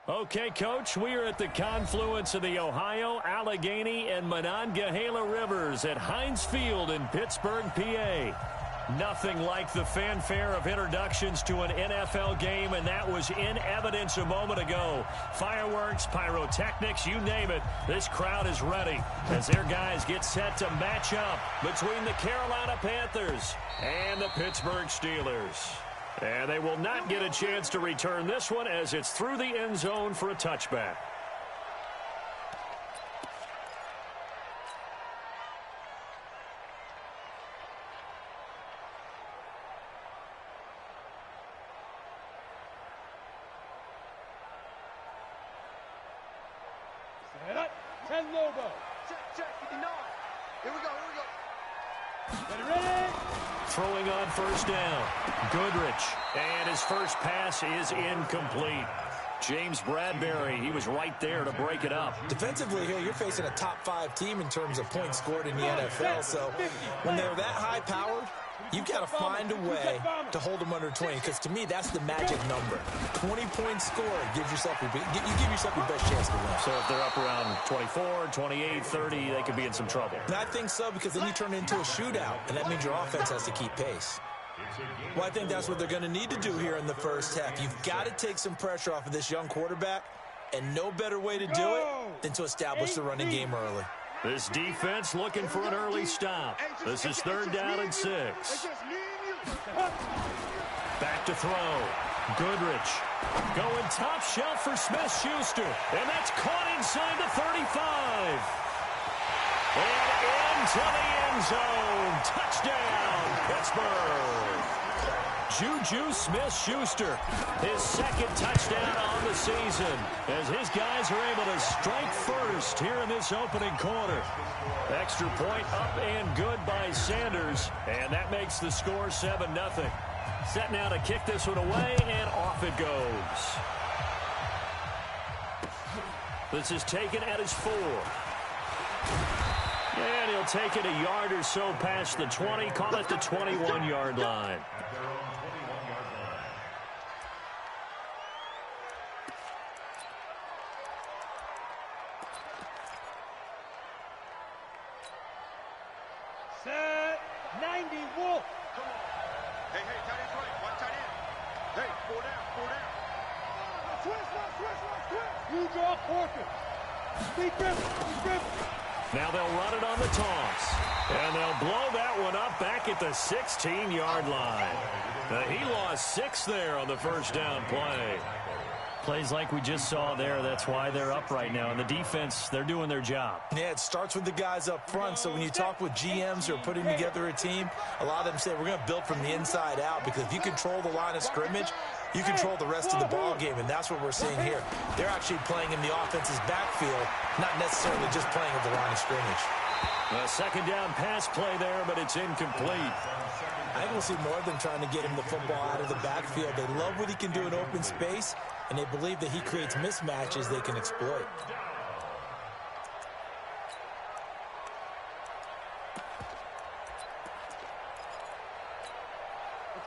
Okay, Coach, we are at the confluence of the Ohio, Allegheny, and Monongahela Rivers at Heinz Field in Pittsburgh, PA. Nothing like the fanfare of introductions to an NFL game, and that was in evidence a moment ago. Fireworks, pyrotechnics, you name it, this crowd is ready as their guys get set to match up between the Carolina Panthers and the Pittsburgh Steelers. And they will not get a chance to return this one as it's through the end zone for a touchback. Set up, 10 Lobo. Check, you did not. Here we go. Ready? Throwing on first down. Goodrich. And his first pass is incomplete. James Bradbury, he was right there to break it up. Defensively here, you're facing a top 5 team in terms of points scored in the NFL. So when they're that high-powered, you've got to find a way to hold them under 20. Because to me, that's the magic number. 20 points scored gives yourself you give yourself your best chance to win. So if they're up around 24, 28, 30, they could be in some trouble. And I think so, because then you turn it into a shootout, and that means your offense has to keep pace. Well, I think that's what they're going to need to do here in the first half. You've got to take some pressure off of this young quarterback, and no better way to do it than to establish the running game early. This defense looking for an early stop. This is 3rd down and 6. Back to throw. Goodrich going top shelf for Smith-Schuster, and that's caught inside the 35. And into the end zone. Touchdown, Pittsburgh. Juju Smith-Schuster, his 2nd touchdown on the season, as his guys are able to strike first here in this opening quarter. Extra point up and good by Sanders, and that makes the score 7-0. Set now to kick this one away, and off it goes. This is taken at his 4. And he'll take it a yard or so past the 20, call it the 21-yard line. Set, 90, Wolf. Hey, tight end's right. One tight end. Hey, 4 down. Switch. You draw quarter. Speed grip. Now they'll run it on the toss. And they'll blow that one up back at the 16-yard line. He lost 6 there on the first down play. Plays like we just saw there, that's why they're up right now. And the defense, they're doing their job. Yeah, it starts with the guys up front. So when you talk with GMs who are putting together a team, a lot of them say we're going to build from the inside out, because if you control the line of scrimmage, you control the rest of the ball game, and that's what we're seeing here. They're actually playing in the offense's backfield, not necessarily just playing at the line of scrimmage. A 2nd down pass play there, but it's incomplete. I think we'll see more of them trying to get him the football out of the backfield. They love what he can do in open space, and they believe that he creates mismatches they can exploit.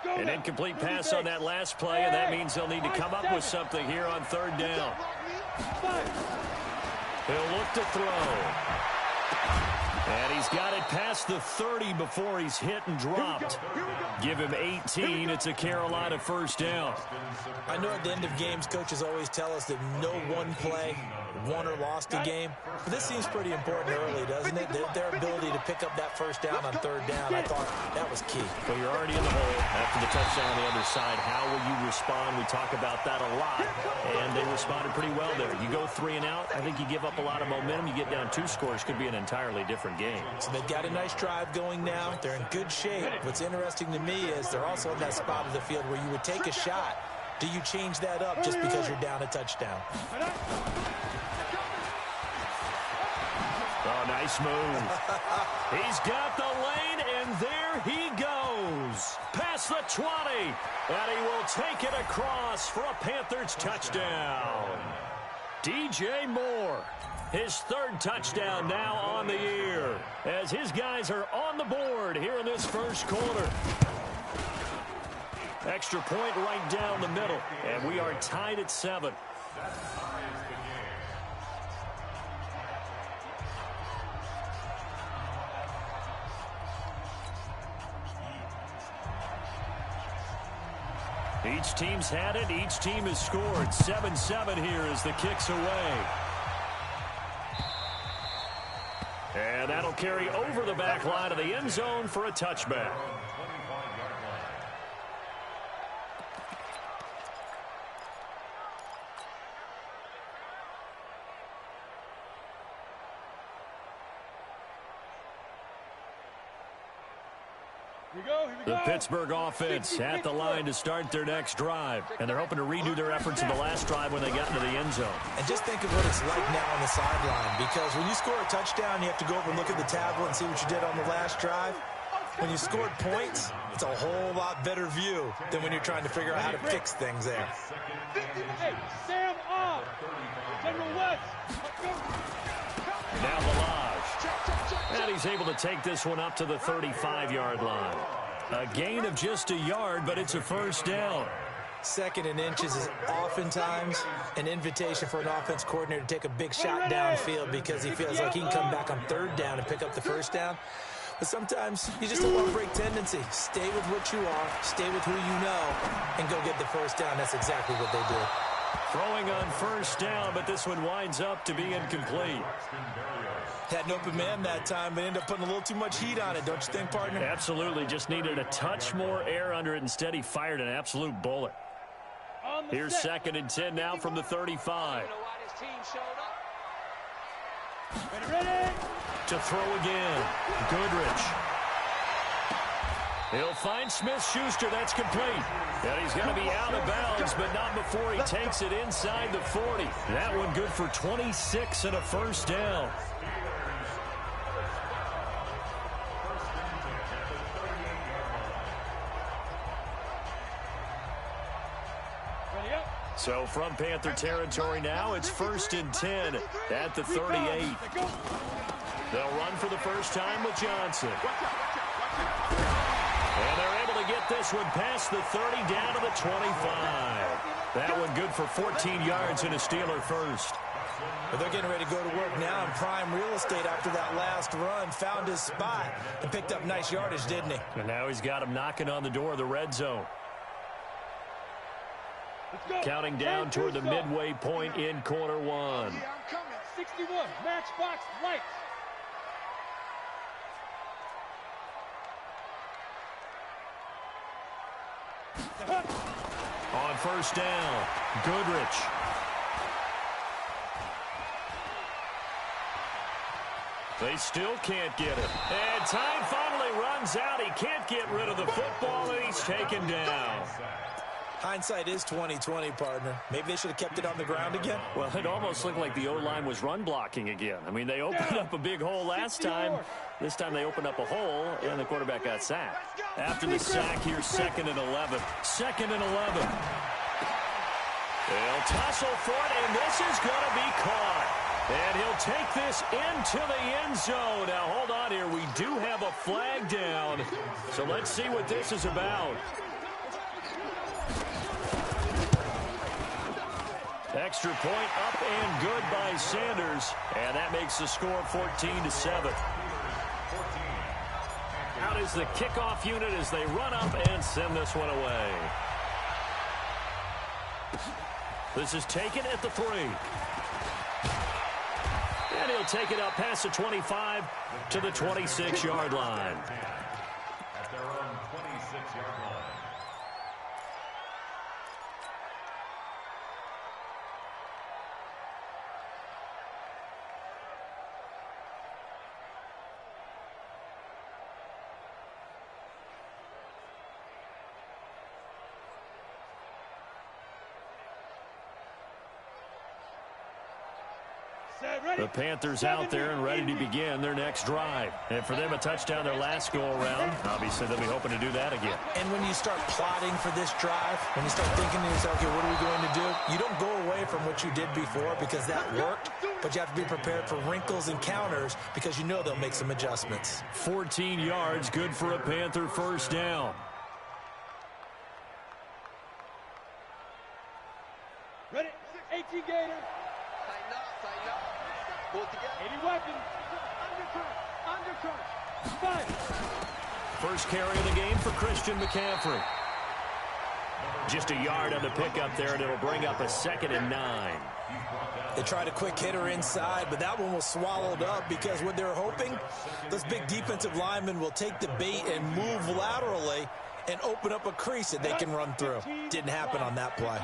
An incomplete pass on that last play, and that means they'll need to come up with something here on 3rd down. He'll look to throw. And he's got it past the 30 before he's hit and dropped. Give him 18. It's a Carolina first down. I know at the end of games, coaches always tell us that no one play won or lost a game. But this seems pretty important early, doesn't it? Their ability to pick up that first down on 3rd down, I thought that was key. Well, you're already in the hole after the touchdown on the other side. How will you respond? We talk about that a lot, and they responded pretty well there. You go 3 and out, I think you give up a lot of momentum. You get down 2 scores, could be an entirely different game. So they've got a nice drive going now. They're in good shape. What's interesting to me is they're also in that spot of the field where you would take a shot. Do you change that up just because you're down a touchdown? Oh, nice move. He's got the lane, and there he goes. Past the 20, and he will take it across for a Panthers touchdown. DJ Moore, his 3rd touchdown now on the year, as his guys are on the board here in this first quarter. Extra point right down the middle, and we are tied at 7. Each team's had it. Each team has scored. 7-7 here as the kick's away. And that'll carry over the back line of the end zone for a touchback. The Pittsburgh offense at the line to start their next drive. And they're hoping to redo their efforts in the last drive when they got into the end zone. And just think of what it's like now on the sideline. Because when you score a touchdown, you have to go over and look at the tablet and see what you did on the last drive. When you scored points, it's a whole lot better view than when you're trying to figure out how to fix things there. Hey, Sam off. General West. Now Balaj. And he's able to take this one up to the 35-yard line. A gain of just a yard, but it's a first down. Second and inches is oftentimes an invitation for an offense coordinator to take a big shot downfield because he feels like he can come back on third down and pick up the first down. But sometimes you just don't want to break tendency. Stay with what you are, stay with who you know, and go get the first down. That's exactly what they did. Throwing on first down, but this one winds up to be incomplete. Had an open man that time, but ended up putting a little too much heat on it, don't you think, partner? Absolutely. Just needed a touch more air under it. Instead, he fired an absolute bullet. Here's 2nd and 10 now from the 35. To throw again. Goodrich. He'll find Smith-Schuster. That's complete. And he's going to be out of bounds, but not before he takes it inside the 40. That one good for 26 and a first down. So from Panther territory now, it's 1st and 10 at the 38. They'll run for the first time with Johnson. And they're able to get this one past the 30 down to the 25. That one good for 14 yards and a Steeler first. Well, they're getting ready to go to work now in prime real estate after that last run. Found his spot and picked up nice yardage, didn't he? And now he's got him knocking on the door of the red zone. Counting down toward the midway point in quarter one. 61, matchbox lights. On first down, Goodrich. They still can't get it. And time finally runs out. He can't get rid of the football, and he's taken down. Hindsight is 20/20, partner. Maybe they should have kept it on the ground again. Well, it almost looked like the O-line was run blocking again. I mean, they opened up a big hole last time. This time they opened up a hole, and the quarterback got sacked. After the sack, here's 2nd and 11. 2nd and 11. They'll tussle for it, and this is going to be caught. And he'll take this into the end zone. Now, hold on here. We do have a flag down. So let's see what this is about. Extra point up and good by Sanders. And that makes the score 14-7. Out is the kickoff unit as they run up and send this one away. This is taken at the 3. And he'll take it up past the 25 to the 26-yard line. At their own 26-yard line. The Panthers out there and ready to begin their next drive. And for them, a touchdown their last go-around. Obviously, they'll be hoping to do that again. And when you start plotting for this drive, when you start thinking to yourself, okay, what are we going to do? You don't go away from what you did before because that worked, but you have to be prepared for wrinkles and counters because you know they'll make some adjustments. 14 yards, good for a Panther first down. Ready? 18 Gator. 80 weapons. Undercut. 5. First carry of the game for Christian McCaffrey. Just a yard on the pickup there, and it'll bring up a 2nd and 9. They tried a quick hitter inside, but that one was swallowed up because what they're hoping, those big defensive linemen will take the bait and move laterally and open up a crease that they can run through. Didn't happen on that play.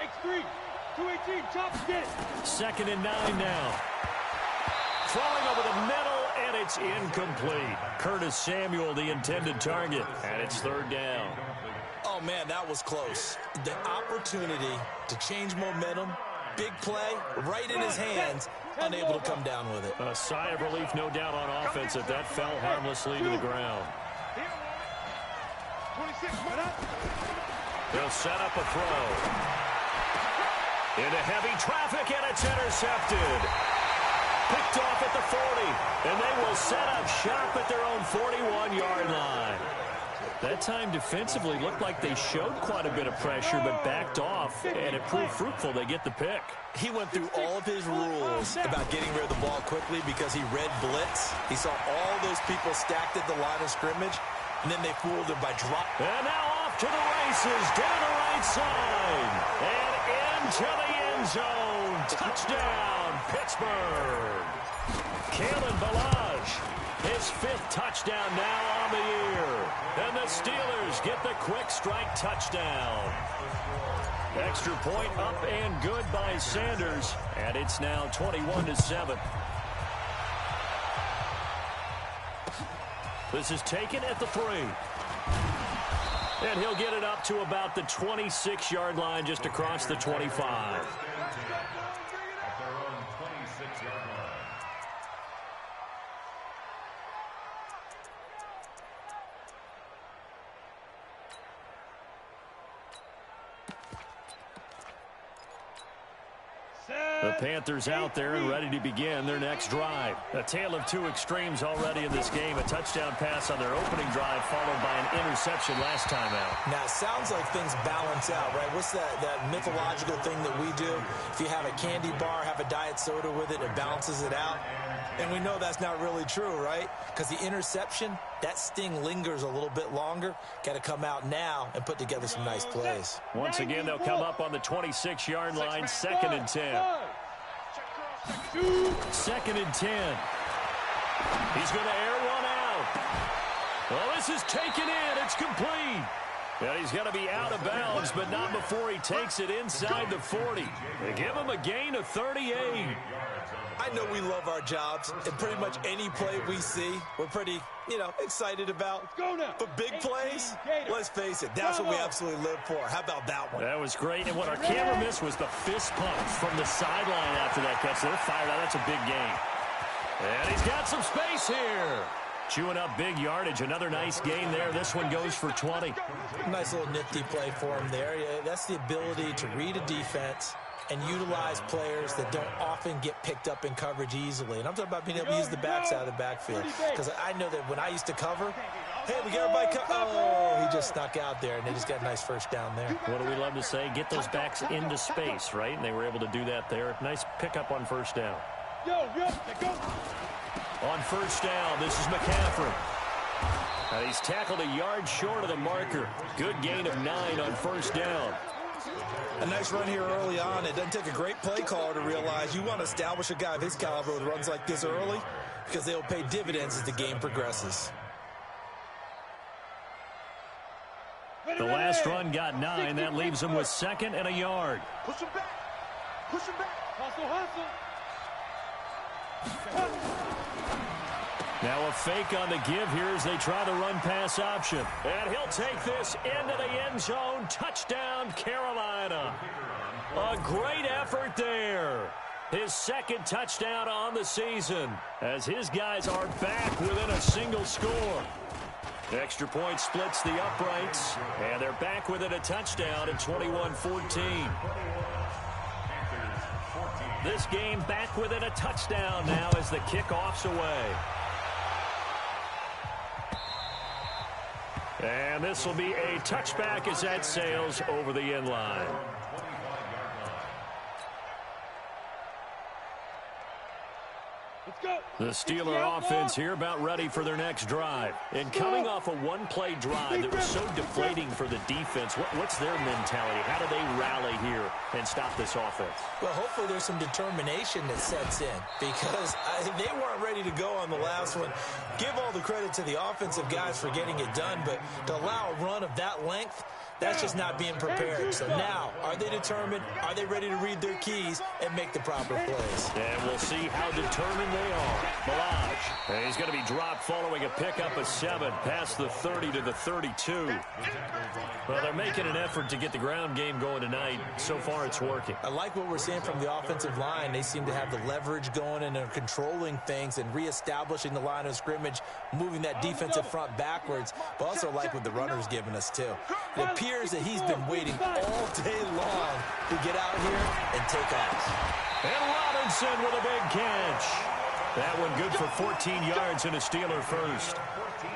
X3, 218, chop it. 2nd and 9 now. Throwing over the middle, and it's incomplete. Curtis Samuel, the intended target, and it's 3rd down. Oh, man, that was close. The opportunity to change momentum, big play, right in his hands, unable to come down with it. A sigh of relief, no doubt, on offense that that fell harmlessly to the ground. 26, They'll set up a throw. Into heavy traffic, and it's intercepted. Picked off at the 40, and they will set up shop at their own 41-yard line. That time defensively looked like they showed quite a bit of pressure, but backed off, and it proved fruitful. They get the pick. He went through all of his rules about getting rid of the ball quickly because he read blitz. He saw all those people stacked at the line of scrimmage, and then they fooled him by dropping. And now off to the races, down the right side, and into the end zone. Touchdown, Pittsburgh. Kalen Ballage, his 5th touchdown now on the year. And the Steelers get the quick strike touchdown. Extra point up and good by Sanders, and it's now 21-7. This is taken at the 3. And he'll get it up to about the 26-yard line, just across the 25. At their own 26-yard line. The Panthers out there and ready to begin their next drive. A tale of 2 extremes already in this game. A touchdown pass on their opening drive, followed by an interception last time out. Now, it sounds like things balance out, right? What's that mythological thing that we do? If you have a candy bar, have a diet soda with it, it balances it out. And we know that's not really true, right? Because the interception, that sting lingers a little bit longer. Got to come out now and put together some nice plays. Once again, they'll come up on the 26-yard line, 2nd and 10. 2nd and 10. He's going to air one out. Well, this is taken in. It's complete. And he's going to be out of bounds, but not before he takes it inside the 40. They give him a gain of 38. I know we love our jobs, and pretty much any play we see, we're pretty, excited about. But big plays, let's face it, that's what we absolutely live for. How about that one? That was great, and what our camera missed was the fist pump from the sideline after that catch. They're fired out. That's a big gain. And he's got some space here. Chewing up big yardage. Another nice gain there. This one goes for 20. Nice little nifty play for him there. Yeah, that's the ability to read a defense and utilize players that don't often get picked up in coverage easily. And I'm talking about being able to use the backs out of the backfield. Because I know that when I used to cover, hey, we got everybody oh, he just snuck out there, and they just got a nice first down there. What do we love to say? Get those backs into space, right? And they were able to do that there. Nice pickup on first down. On first down, this is McCaffrey. And he's tackled a yard short of the marker. Good gain of 9 on first down. A nice run here early on. It doesn't take a great play caller to realize you want to establish a guy of his caliber with runs like this early because they'll pay dividends as the game progresses. The last run got 9. That leaves him with 2nd and a yard. Push him back. Push him back. Hustle. Now a fake on the give here as they try the run-pass option. And he'll take this into the end zone. Touchdown, Carolina. A great effort there. His 2nd touchdown on the season as his guys are back within a single score. Extra point splits the uprights, and they're back within a touchdown at 21-14. This game back within a touchdown now as the kickoff's away. And this will be a touchback as that sails over the end line. Let's go. The Steeler offense here about ready for their next drive. And coming off a one-play drive that was so deflating for the defense, what's their mentality? How do they rally here and stop this offense? Well, hopefully there's some determination that sets in because they weren't ready to go on the last one. Give all the credit to the offensive guys for getting it done, but to allow a run of that length, that's just not being prepared. So now, are they determined? Are they ready to read their keys and make the proper plays? And we'll see how determined they are. Balaj, and he's going to be dropped following a pickup of 7 past the 30 to the 32. Well, they're making an effort to get the ground game going tonight. So far, it's working. I like what we're seeing from the offensive line. They seem to have the leverage going and they're controlling things and reestablishing the line of scrimmage, moving that defensive front backwards, but also like what the runner's giving us, too. It appears that he's been waiting all day long to get out here and take off. And Robinson with a big catch. That one good for 14 yards and a Steeler first.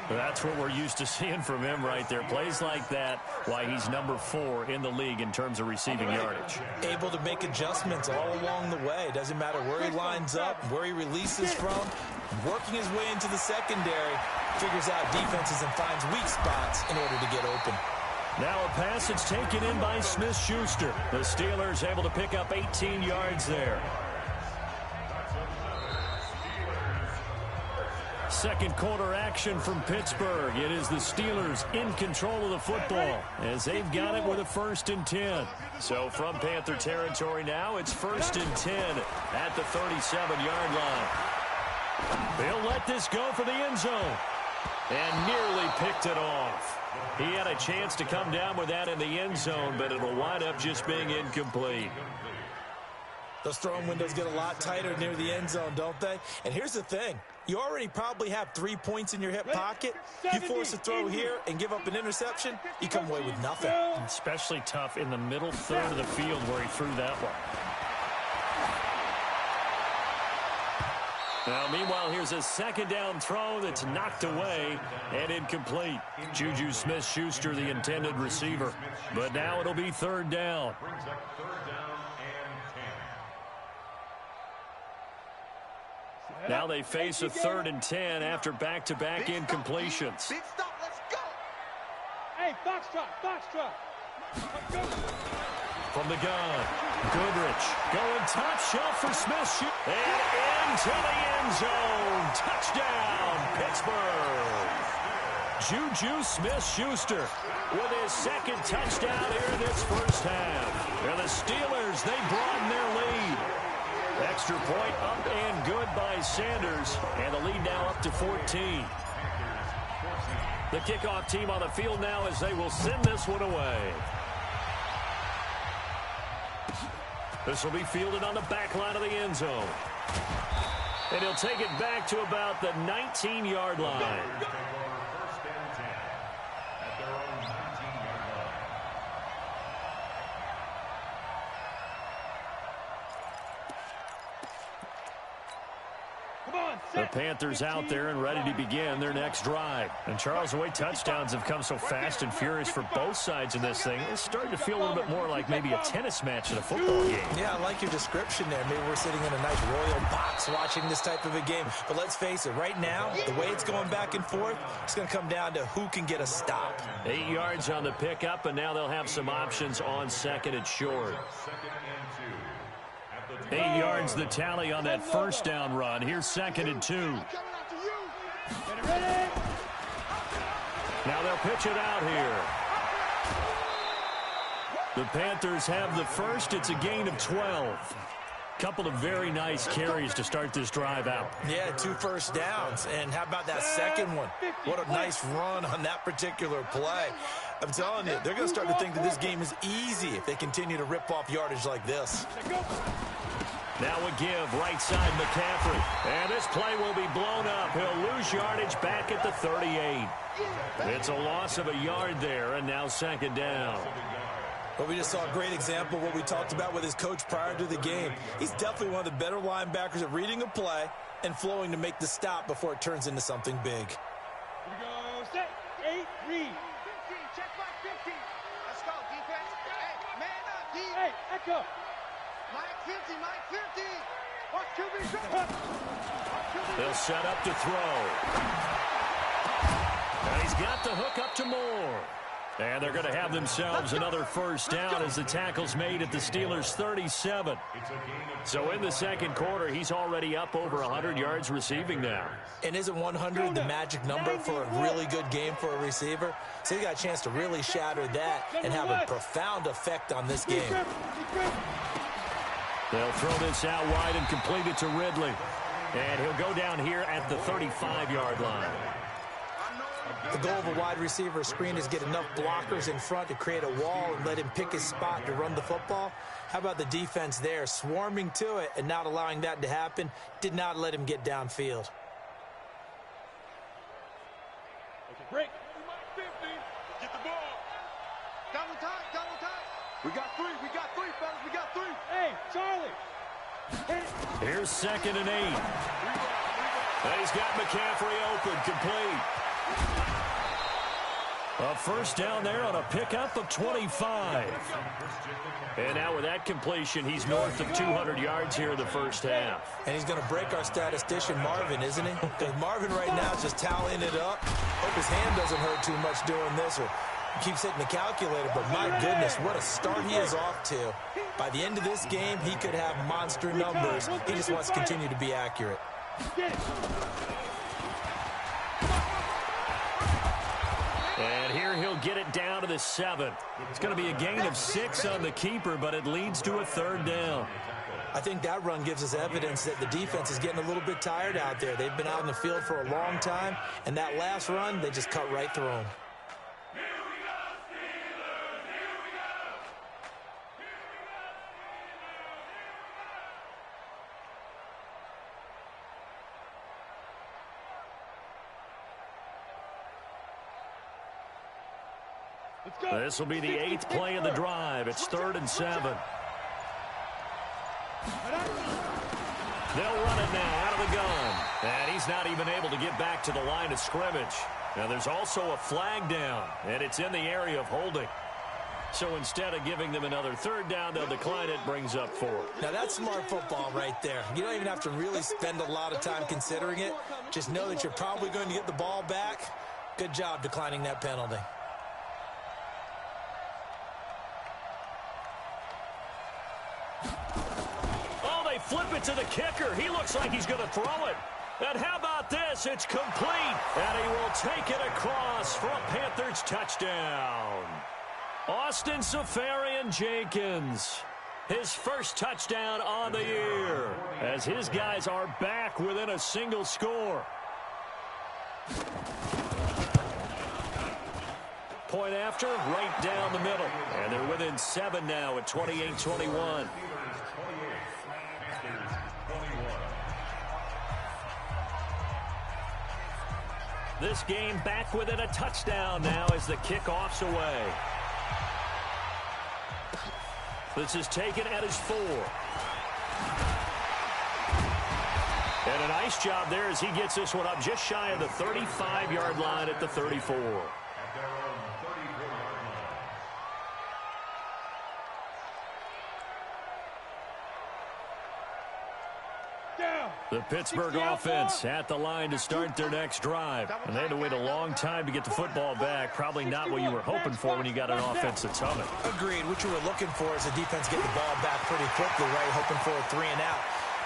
That's what we're used to seeing from him right there. Plays like that, why he's number 4 in the league in terms of receiving yardage. Able to make adjustments all along the way. Doesn't matter where he lines up, where he releases from. Working his way into the secondary, figures out defenses and finds weak spots in order to get open. Now a pass that's taken in by Smith-Schuster. The Steelers able to pick up 18 yards there. Second quarter action from Pittsburgh. It is the Steelers in control of the football as they've got it with a 1st and 10. So from Panther territory now, it's 1st and 10 at the 37-yard line. They'll let this go for the end zone and nearly picked it off. He had a chance to come down with that in the end zone, but it'll wind up just being incomplete. Those throwing windows get a lot tighter near the end zone, don't they? And here's the thing. You already probably have 3 points in your hip pocket. You force a throw here and give up an interception, you come away with nothing. Especially tough in the middle third of the field where he threw that one. Now, meanwhile, here's a 2nd down throw that's knocked away and incomplete. Juju Smith-Schuster, the intended receiver. But now it'll be 3rd down. Now they face a 3rd and 10 after back-to-back incompletions. Big stop, let's go. Hey, foxtrot, foxtrot. Let's go. From the gun, Goodrich going top shelf for Smith. And into the end zone. Touchdown, Pittsburgh. Juju Smith-Schuster with his 2nd touchdown here in this first half. And the Steelers, they broaden their lead. Extra point up and good by Sanders. And the lead now up to 14. The kickoff team on the field now as they will send this one away. This will be fielded on the back line of the end zone. And he'll take it back to about the 19-yard line. The Panthers out there and ready to begin their next drive. And Charles, the way touchdowns have come so fast and furious for both sides of this thing, it's starting to feel a little bit more like maybe a tennis match in a football game. Yeah, I like your description there. Maybe we're sitting in a nice royal box watching this type of a game. But let's face it, right now, the way it's going back and forth, it's going to come down to who can get a stop. 8 yards on the pickup, and now they'll have some options on 2nd and short. 8 yards the tally on that 1st down run. Here's 2nd and 2. Now they'll pitch it out here. The Panthers have the first. It's a gain of 12. Couple of very nice carries to start this drive out. Yeah, 2 first downs. And how about that second one? What a nice run on that particular play. I'm telling you, they're going to start to think that this game is easy if they continue to rip off yardage like this. Now a give, right side McCaffrey. And this play will be blown up. He'll lose yardage back at the 38. It's a loss of a yard there, and now 2nd down. Well, we just saw a great example of what we talked about with his coach prior to the game. He's definitely one of the better linebackers at reading a play and flowing to make the stop before it turns into something big. Here we go. Set. 8, read. 15, check back 15. Let's go, defense. Hey, man up, D. Hey, echo. Mike 50, Mike 50. Watch QB. They'll set up to throw. And he's got the hook up to Moore. And they're going to have themselves another first down as the tackle's made at the Steelers' 37. So in the second quarter, he's already up over 100 yards receiving now. And isn't 100 the magic number for a really good game for a receiver? So he got a chance to really shatter that and have a profound effect on this game. They'll throw this out wide and complete it to Ridley. And he'll go down here at the 35-yard line. The goal of a wide receiver screen is get enough blockers in front to create a wall and let him pick his spot to run the football. How about the defense there, swarming to it and not allowing that to happen? Did not let him get downfield. Break. Get the ball. Double time, double time. We got three, fellas. We got three. Hey, Charlie. Here's 2nd and 8. He's got McCaffrey open, complete. A first down there on a pickup of 25. And now with that completion, he's north of 200 yards here in the first half. And he's going to break our statistician, Marvin, isn't he? Because Marvin right now is just tallying it up. Hope his hand doesn't hurt too much doing this or keeps hitting the calculator. But my goodness, what a start he is off to. By the end of this game, he could have monster numbers. He just wants to continue to be accurate. And here he'll get it down to the 7. It's going to be a gain of 6 on the keeper, but it leads to a 3rd down. I think that run gives us evidence that the defense is getting a little bit tired out there. They've been out in the field for a long time, and that last run, they just cut right through them. This will be the 8th play of the drive. It's 3rd and 7. They'll run it now out of the gun. And he's not even able to get back to the line of scrimmage. Now there's also a flag down, and it's in the area of holding. So instead of giving them another 3rd down, they'll decline it, brings up 4. Now that's smart football right there. You don't even have to really spend a lot of time considering it. Just know that you're probably going to get the ball back. Good job declining that penalty. Flip it to the kicker. He looks like he's going to throw it. And how about this? It's complete. And he will take it across for a Panthers touchdown. Austin Seferian-Jenkins. His first touchdown on the year. As his guys are back within a single score. Point after, right down the middle. And they're within 7 now at 28-21. This game back within a touchdown now as the kickoff's away. This is taken at his 4. And a nice job there as he gets this one up just shy of the 35-yard line at the 34. The Pittsburgh offense at the line to start their next drive. And they had to wait a long time to get the football back. Probably not what you were hoping for when you got an offense that's humming. Agreed. What you were looking for is the defense get the ball back pretty quickly, right? Hoping for a 3 and out.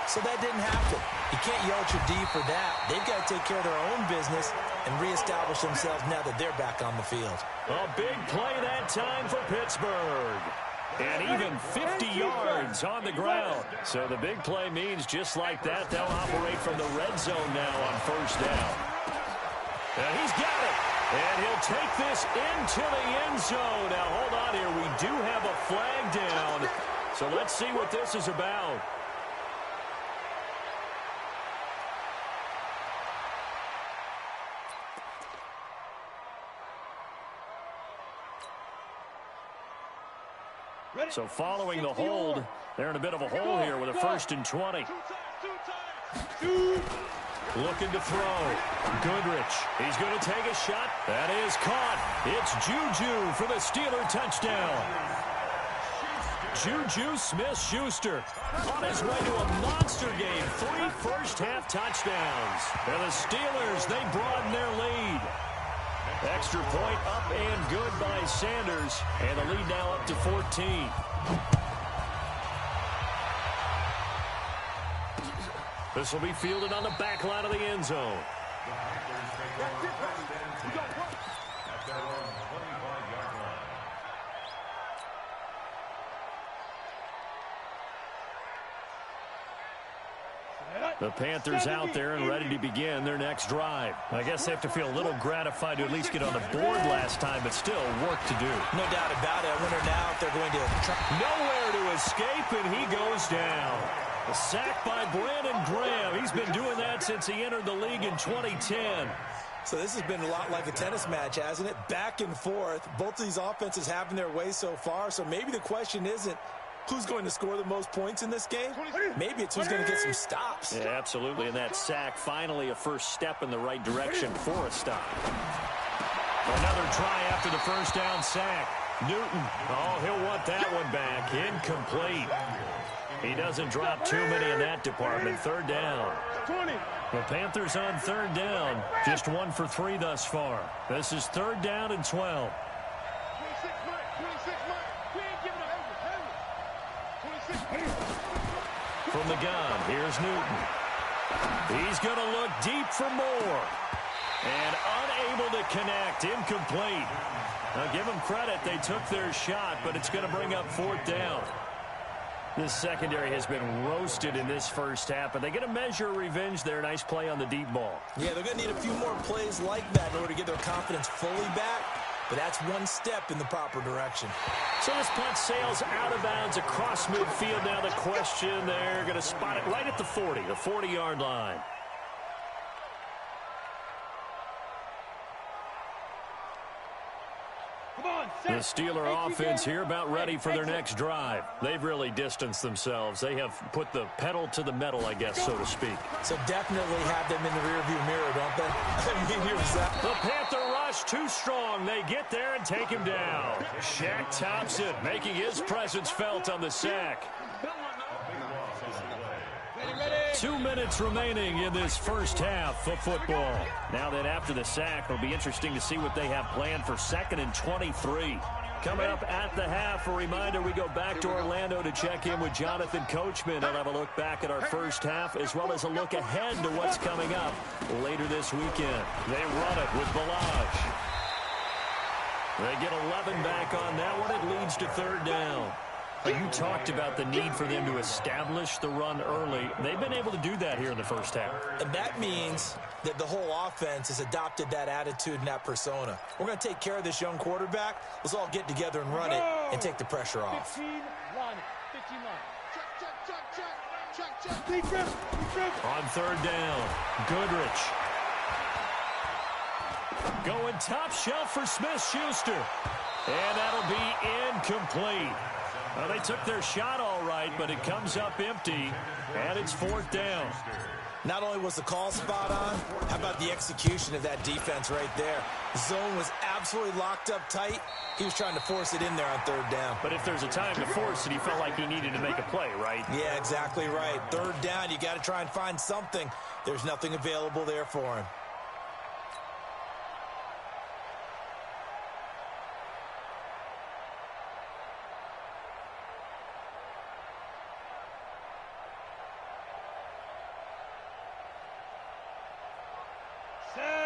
So that didn't happen. You can't yell at your D for that. They've got to take care of their own business and reestablish themselves now that they're back on the field. A big play that time for Pittsburgh. And even 50 yards on the ground. So the big play means just like that, they'll operate from the red zone now on first down. And he's got it. And he'll take this into the end zone. Now, hold on here. We do have a flag down. So let's see what this is about. So following the hold, they're in a bit of a hole here with a 1st and 20. Looking to throw. Goodrich. He's going to take a shot. That is caught. It's Juju for the Steeler touchdown. Juju Smith-Schuster on his way to a monster game. 3 first-half touchdowns. And the Steelers, they broaden their lead. Extra point up and good by Sanders. And the lead now up to 14. This will be fielded on the back line of the end zone. The Panthers out there and ready to begin their next drive. I guess they have to feel a little gratified to at least get on the board last time, but still work to do. No doubt about it. I wonder now if they're going to try. Nowhere to escape, and he goes down. A sack by Brandon Graham. He's been doing that since he entered the league in 2010. So this has been a lot like a tennis match, hasn't it? Back and forth. Both of these offenses having their way so far. So maybe the question isn't who's going to score the most points in this game. Maybe it's who's going to get some stops. Yeah, absolutely. And that sack, finally a first step in the right direction for a stop. Another try after the first down sack. Newton, oh, he'll want that one back. Incomplete. He doesn't drop too many in that department. Third down. The Panthers on third down. Just 1 for 3 thus far. This is third down and 12. From the gun, here's Newton. He's going to look deep for more. And unable to connect. Incomplete. Now give them credit. They took their shot, but it's going to bring up fourth down. This secondary has been roasted in this first half, but they get a measure of revenge there. Nice play on the deep ball. Yeah, they're going to need a few more plays like that in order to get their confidence fully back, but that's one step in the proper direction. So this punt sails out of bounds across midfield. Now the question, they're going to spot it right at the 40, the 40-yard line. The Steeler offense here about ready for their next drive. They've really distanced themselves. They have put the pedal to the metal, I guess, so to speak. So definitely have them in the rearview mirror, don't they? I mean, here's that. The Panther rush too strong. They get there and take him down. Shaq Thompson making his presence felt on the sack. 2 minutes remaining in this first half of football. Now that after the sack, it'll be interesting to see what they have planned for 2nd and 23. Coming up at the half, a reminder, we go back to Orlando to check in with Jonathan Coachman. I'll have a look back at our first half as well as a look ahead to what's coming up later this weekend. They run it with Balaj. They get 11 back on that one. It leads to third down. You talked about the need for them to establish the run early. They've been able to do that here in the first half. And that means that the whole offense has adopted that attitude and that persona. We're going to take care of this young quarterback. Let's all get together and run it and take the pressure off. 15 line. 15 line. Check. On third down, Goodrich. Going top shelf for Smith-Schuster. And that'll be incomplete. Well, they took their shot all right, but it comes up empty, and it's fourth down. Not only was the call spot on, how about the execution of that defense right there? The zone was absolutely locked up tight. He was trying to force it in there on third down. But if there's a time to force it, he felt like he needed to make a play, right? Yeah, exactly right. Third down, you got to try and find something. There's nothing available there for him.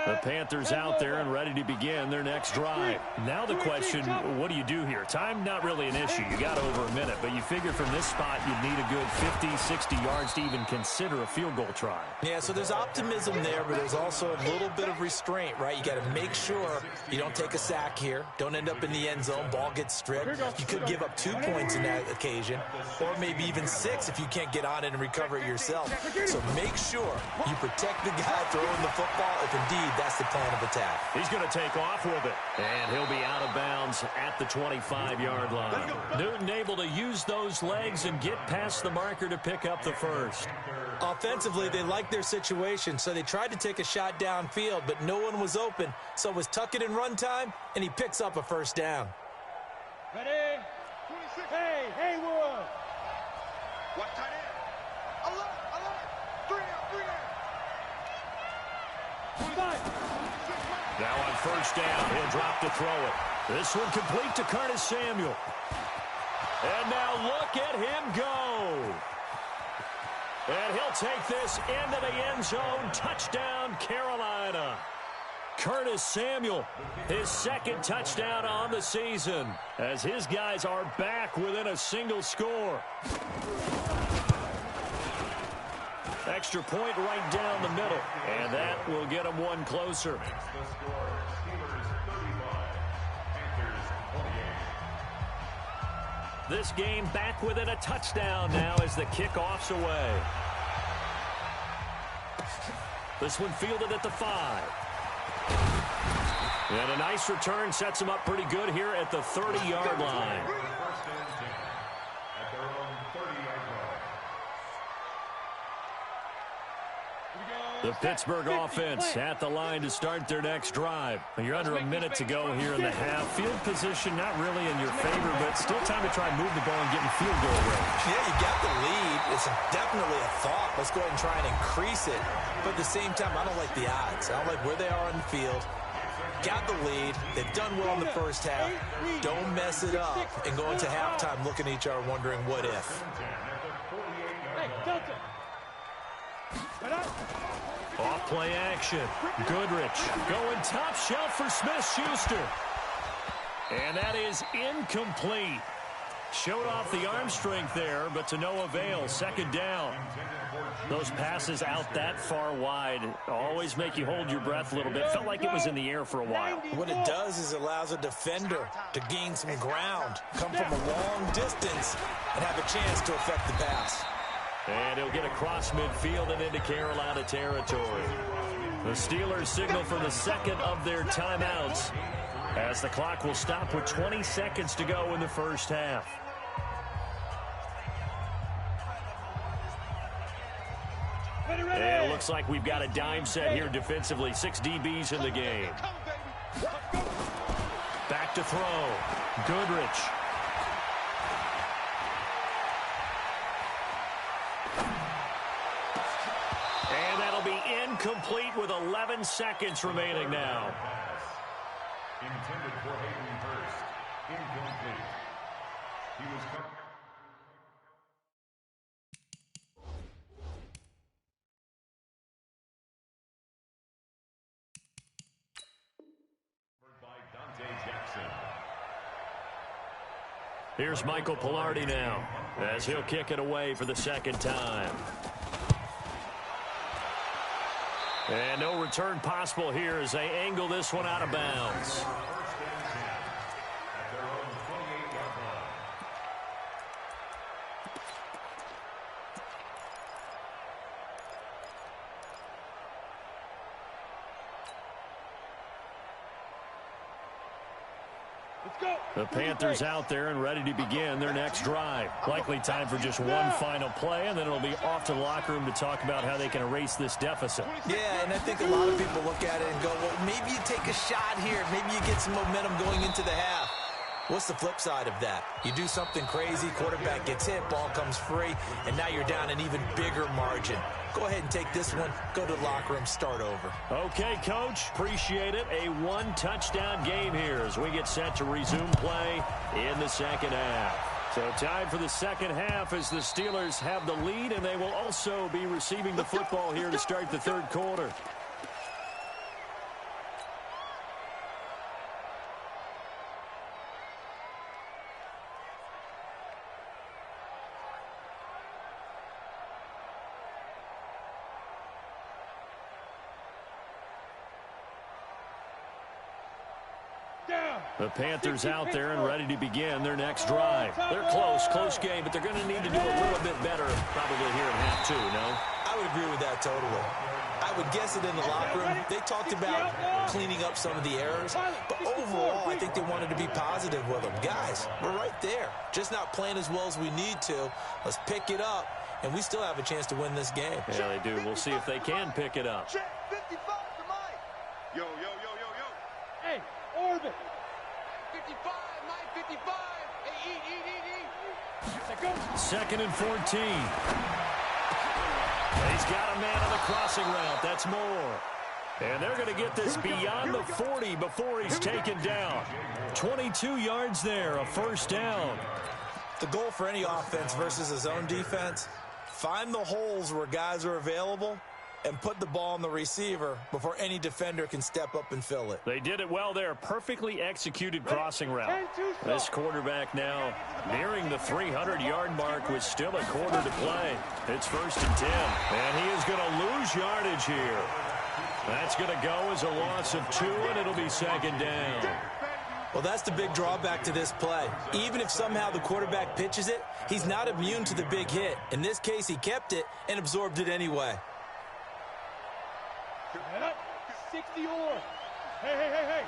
The Panthers out there and ready to begin their next drive. Now the question, what do you do here? Time not really an issue. You got over a minute, but you figure from this spot you'd need a good 50, 60 yards to even consider a field goal try. Yeah, so there's optimism there, but there's also a little bit of restraint, right? You got to make sure you don't take a sack here. Don't end up in the end zone. Ball gets stripped. You could give up 2 points in that occasion, or maybe even 6 if you can't get on it and recover it yourself. So make sure you protect the guy throwing the football if indeed that's the plan of attack. He's going to take off with it. And he'll be out of bounds at the 25-yard line. Newton able to use those legs and get past the marker to pick up the first. Offensively, they liked their situation, so they tried to take a shot downfield, but no one was open. So it was tuck it in run time, and he picks up a first down. Ready? 26. Hey, Haywood. Now on first down, he'll drop to throw it. This one complete to Curtis Samuel. And now look at him go. And he'll take this into the end zone. Touchdown, Carolina. Curtis Samuel, his second touchdown on the season, as his guys are back within a single score. Extra point right down the middle, and that will get them one closer. This game back within a touchdown now as the kickoff's away. This one fielded at the 5. And a nice return sets them up pretty good here at the 30-yard line. The Pittsburgh offense at the line to start their next drive. You're under a minute to go here in the half. Field position not really in your favor, but still time to try and move the ball and get in field goal range. Yeah, you got the lead. It's definitely a thought. Let's go ahead and try and increase it. But at the same time, I don't like the odds. I don't like where they are on the field. Got the lead. They've done well in the first half. Don't mess it up and go into halftime looking at each other wondering what if. Hey, Delta. Off play action. Goodrich going top shelf for Smith-Schuster. And that is incomplete. Showed off the arm strength there, but to no avail. Second down. Those passes out that far wide always make you hold your breath a little bit. Felt like it was in the air for a while. What it does is it allows a defender to gain some ground, come from a long distance, and have a chance to affect the pass. And he'll get across midfield and into Carolina territory. The Steelers signal for the second of their timeouts, as the clock will stop with 20 seconds to go in the first half. And it looks like we've got a dime set here defensively. 6 DBs in the game. Back to throw. Goodrich. And that'll be incomplete with 11 seconds remaining now. Intended for Hayden Hurst. Incomplete. He was cut. Here's Michael Pilardi now, as he'll kick it away for the second time. And no return possible here as they angle this one out of bounds. The Panthers out there and ready to begin their next drive. Likely time for just one final play, and then it'll be off to the locker room to talk about how they can erase this deficit. Yeah, and I think a lot of people look at it and go, well, maybe you take a shot here. Maybe you get some momentum going into the half. What's the flip side of that? You do something crazy, quarterback gets hit, ball comes free, and now you're down an even bigger margin. Go ahead and take this one, go to the locker room, start over. Okay, Coach, appreciate it. A one-touchdown game here as we get set to resume play in the second half. So time for the second half as the Steelers have the lead, and they will also be receiving the football here to start the third quarter. The Panthers out there and ready to begin their next drive. They're close game, but they're going to need to do a little bit better probably here in half two, no? I would agree with that totally. I would guess it in the locker room. They talked about cleaning up some of the errors, but overall, I think they wanted to be positive with them. Guys, we're right there. Just not playing as well as we need to. Let's pick it up, and we still have a chance to win this game. Yeah, they do. We'll see if they can pick it up. Check 55 to Mike. Yo. Hey, Orbit. 55, Mike, 55. Hey, eat. Second and 14. He's got a man on the crossing route. That's Moore. And they're going to get this beyond the 40 before he's taken down. 22 yards there, a first down. The goal for any offense versus his own defense, find the holes where guys are available and put the ball on the receiver before any defender can step up and fill it. They did it well there. Perfectly executed crossing route. This quarterback now nearing the 300-yard mark with still a quarter to play. It's 1st and 10. And he is going to lose yardage here. That's going to go as a loss of 2, and it'll be 2nd down. Well, that's the big drawback to this play. Even if somehow the quarterback pitches it, he's not immune to the big hit. In this case, he kept it and absorbed it anyway. 60 or. Hey.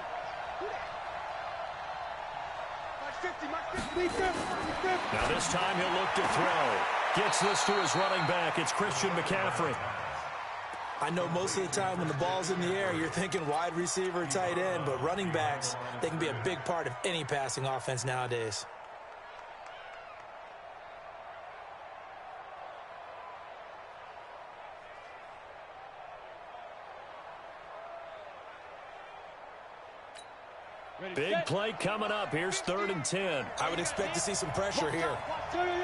Now this time he'll look to throw. Gets this to his running back. It's Christian McCaffrey. I know most of the time when the ball's in the air, you're thinking wide receiver, tight end, but running backs, they can be a big part of any passing offense nowadays. Big play coming up. Here's 3rd and 10. I would expect to see some pressure here. Go. Hey, we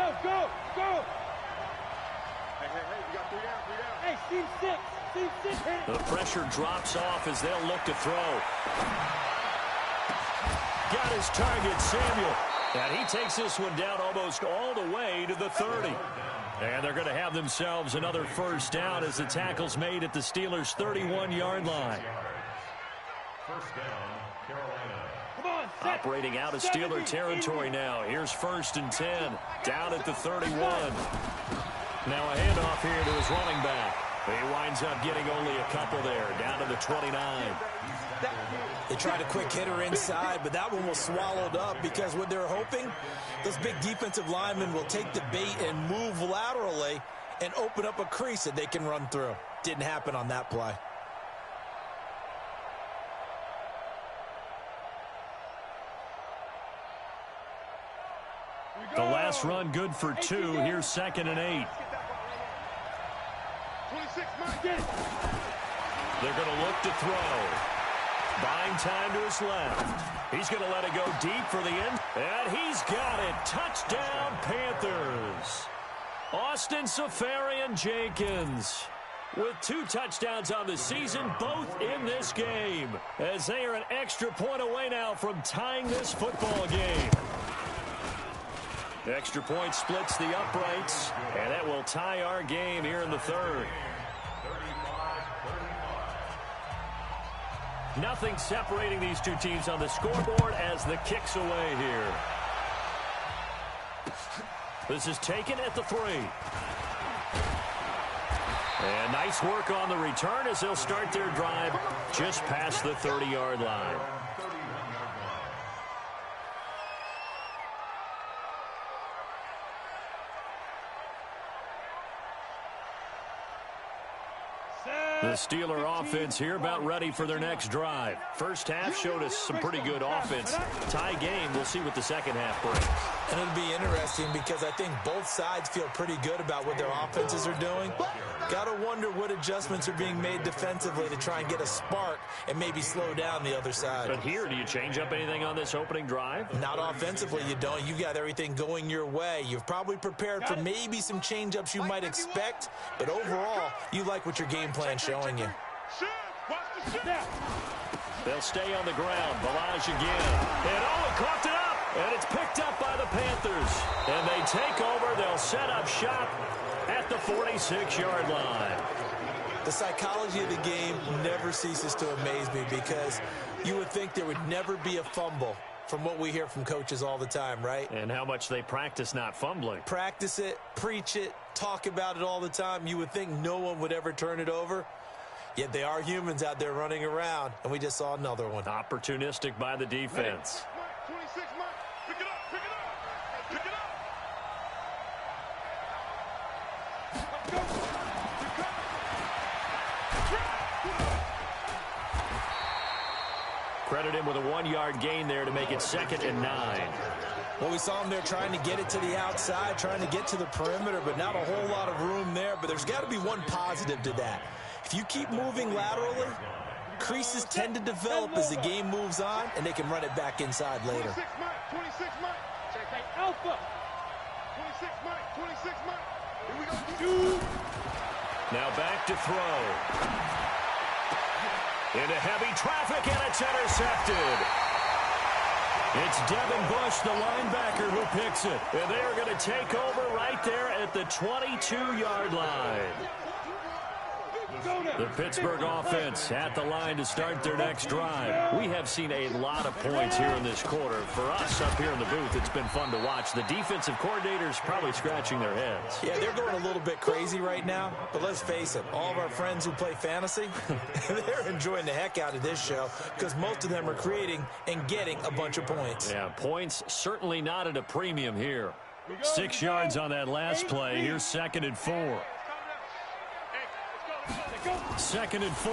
got 3 down. Hey, team 6. The pressure drops off as they'll look to throw. Got his target, Samuel. And he takes this one down almost all the way to the 30. And they're going to have themselves another first down as the tackle's made at the Steelers' 31-yard line. First down, Carolina. Come on, Operating out of Steeler territory now. Here's 1st and 10. Down at the 31. Now a handoff here to his running back. He winds up getting only a couple there, down to the 29. They tried a quick hitter inside, but that one was swallowed up because what they're hoping, those big defensive linemen will take the bait and move laterally and open up a crease that they can run through. Didn't happen on that play. The last run good for 2. Here's 2nd and 8. They're going to look to throw. Buying time to his left. He's going to let it go deep for the end. And he's got it. Touchdown, Panthers. Austin Seferian-Jenkins with 2 touchdowns on the season, both in this game, as they are an extra point away now from tying this football game. The extra point splits the uprights, and that will tie our game here in the 3rd. Nothing separating these two teams on the scoreboard as the kick's away here. This is taken at the 3. And nice work on the return as they'll start their drive just past the 30-yard line. The Steeler offense here about ready for their next drive. First half showed us some pretty good offense. Tie game, we'll see what the second half brings. And it'll be interesting because I think both sides feel pretty good about what their offenses are doing. Got to wonder what adjustments are being made defensively to try and get a spark and maybe slow down the other side. But here, do you change up anything on this opening drive? Not offensively, you don't. You got everything going your way. You've probably prepared for maybe some change-ups you might expect, but overall, you like what your game plan's showing you. They'll stay on the ground. Balaj again. And Owen coughed it up. And it's picked up by the Panthers. And they take over. They'll set up shop at the 46-yard line. The psychology of the game never ceases to amaze me because you would think there would never be a fumble from what we hear from coaches all the time, right? And how much they practice not fumbling. Practice it, preach it, talk about it all the time. You would think no one would ever turn it over. Yet they are humans out there running around, and we just saw another one. Opportunistic by the defense. 26, Mike. Pick it up, pick it up. Pick it up. Credit him with a 1-yard gain there to make it 2nd and 9. Well, we saw him there trying to get it to the outside, trying to get to the perimeter, but not a whole lot of room there. But there's got to be one positive to that. If you keep moving laterally, creases tend to develop as the game moves on, and they can run it back inside later. 26 Mike. Check Alpha. 26 Mike. Here we go. Now back to throw. Into heavy traffic, and it's intercepted. It's Devin Bush, the linebacker, who picks it. And they are going to take over right there at the 22-yard line. The Pittsburgh offense at the line to start their next drive. We have seen a lot of points here in this quarter. For us up here in the booth, it's been fun to watch. The defensive coordinators probably scratching their heads. Yeah, they're going a little bit crazy right now. But let's face it, all of our friends who play fantasy, they're enjoying the heck out of this show because most of them are creating and getting a bunch of points. Yeah, points certainly not at a premium here. 6 yards on that last play. Here's 2nd and 4. 2nd and 4.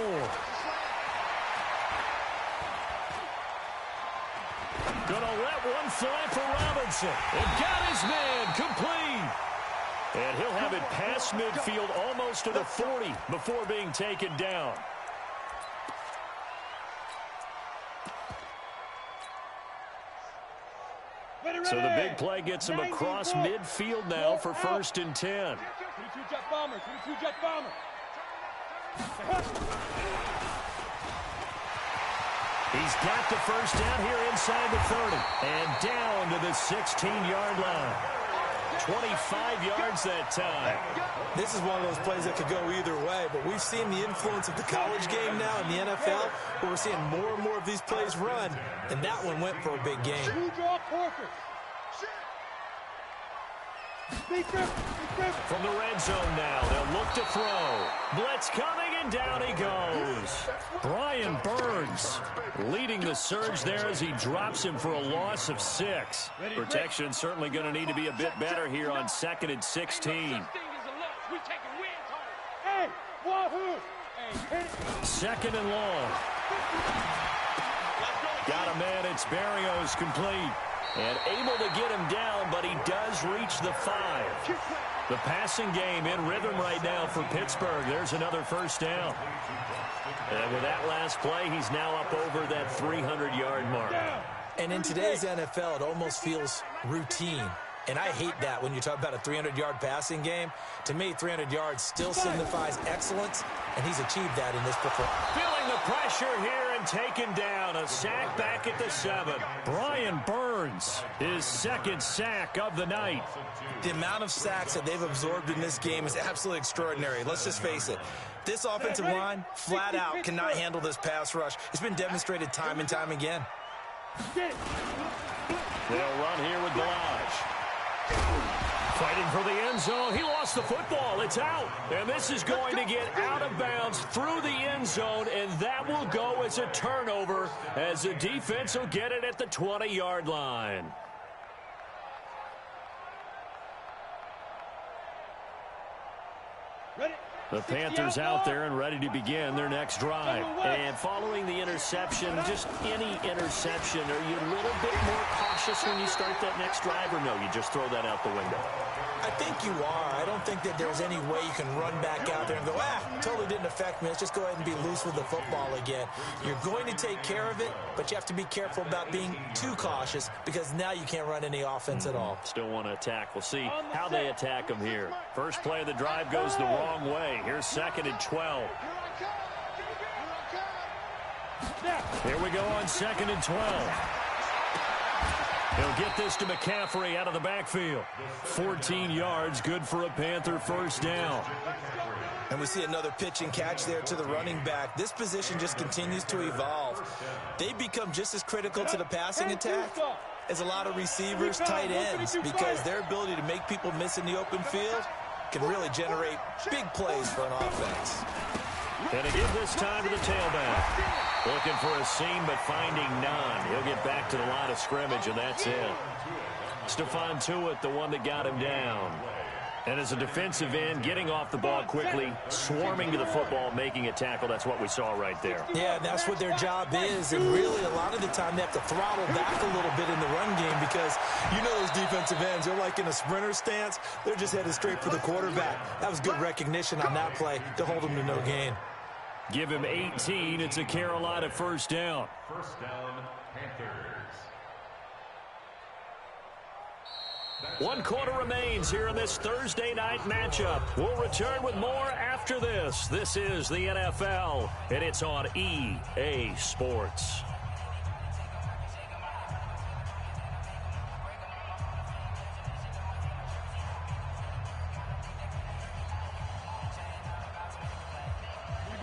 Gonna let one fly for Robinson. And got his man complete. And he'll have it past midfield almost to the 40 before being taken down. So the big play gets him across midfield now for 1st and 10. 22 jet bomber. He's got the first down here inside the 30. And down to the 16-yard line. 25 yards that time. This is one of those plays that could go either way, but we've seen the influence of the college game now in the NFL, where we're seeing more and more of these plays run, and that one went for a big gain. From the red zone now, they'll look to throw. Blitz coming, and down he goes. Brian Burns leading the surge there as he drops him for a loss of 6. Protection certainly going to need to be a bit better here on 2nd and 16. 2nd and long. Got a man, it's Barrios complete. And able to get him down, but he does reach the 5. The passing game in rhythm right now for Pittsburgh. There's another first down. And with that last play, he's now up over that 300-yard mark. And in today's NFL, it almost feels routine. And I hate that when you talk about a 300-yard passing game. To me, 300 yards still signifies excellence, and he's achieved that in this performance. Feeling the pressure here and taken down. A sack back at the 7. Brian Burns, his 2nd sack of the night. The amount of sacks that they've absorbed in this game is absolutely extraordinary. Let's just face it. This offensive line, flat out, cannot handle this pass rush. It's been demonstrated time and time again. They'll run here with Balaj. Fighting for the end zone. He lost the football. It's out. And this is going to get out of bounds through the end zone, and that will go as a turnover as the defense will get it at the 20-yard line. The Panthers out there and ready to begin their next drive. And following the interception, just any interception, are you a little bit more cautious when you start that next drive, or no, you just throw that out the window? I think you are. I don't think that there's any way you can run back out there and go, totally didn't affect me. Let's just go ahead and be loose with the football again. You're going to take care of it, but you have to be careful about being too cautious because now you can't run any offense at all. Still want to attack. We'll see how they attack them here. First play of the drive goes the wrong way. Here's 2nd and 12. Here we go on 2nd and 12. He'll get this to McCaffrey out of the backfield. 14 yards, good for a Panther first down. And we see another pitch and catch there to the running back. This position just continues to evolve. They become just as critical to the passing attack as a lot of receivers, tight ends, because their ability to make people miss in the open field can really generate big plays for an offense. And to give this time to the tailback. Looking for a seam, but finding none. He'll get back to the line of scrimmage, and that's it. Stephon Tuitt, the one that got him down. And as a defensive end, getting off the ball quickly, swarming to the football, making a tackle. That's what we saw right there. Yeah, that's what their job is. And really, a lot of the time, they have to throttle back a little bit in the run game because you know those defensive ends, they're like in a sprinter stance. They're just headed straight for the quarterback. That was good recognition on that play to hold them to no gain. Give him 18. It's a Carolina first down. First down, Panthers. 1 quarter remains here in this Thursday night matchup. We'll return with more after this. This is the NFL, and it's on EA Sports.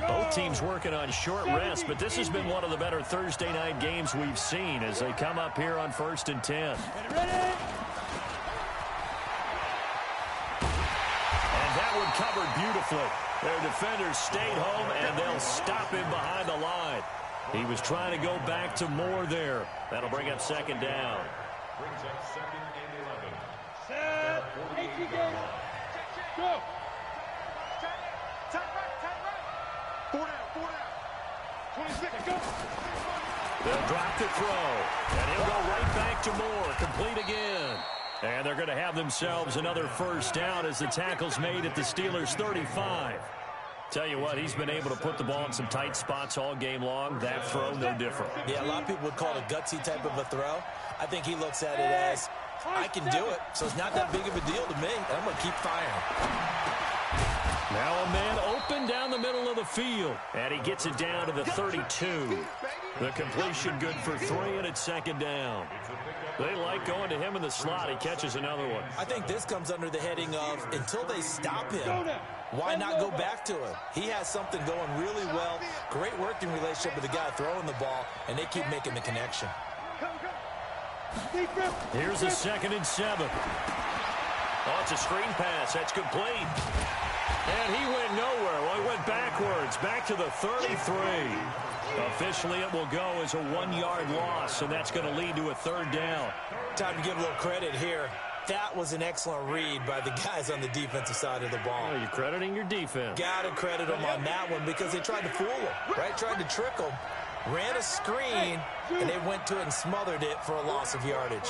Both teams working on short rest, but this has been one of the better Thursday night games we've seen as they come up here on 1st and 10. Ready? Covered beautifully. Their defenders stayed home, and they'll stop him behind the line. He was trying to go back to more there. That'll bring up 2nd down. Brings up 2nd and 11. Set. 18 games. Go. Tight right. 4 down. 26, go. They'll drop the throw, and he'll go right back to Moore. Complete again. And they're going to have themselves another first down as the tackle's made at the Steelers' 35. Tell you what, he's been able to put the ball in some tight spots all game long. That throw, no different. Yeah, a lot of people would call it a gutsy type of a throw. I think he looks at it as, I can do it, so it's not that big of a deal to me. I'm going to keep firing. Now a man open down the middle of the field, and he gets it down to the 32. The completion good for 3, and it's 2nd down. They like going to him in the slot. He catches another one. I think this comes under the heading of, until they stop him, why not go back to him? He has something going really well. Great working relationship with the guy throwing the ball, and they keep making the connection. Here's a 2nd and 7. Oh, it's a screen pass. That's complete. And he went nowhere. Well, he went backwards, back to the 33. Officially, it will go as a 1-yard loss, and that's going to lead to a 3rd down. Time to give a little credit here. That was an excellent read by the guys on the defensive side of the ball. Oh, you're crediting your defense. Got to credit them on that one because they tried to fool him, right? Tried to trick him. Ran a screen, and they went to it and smothered it for a loss of yardage.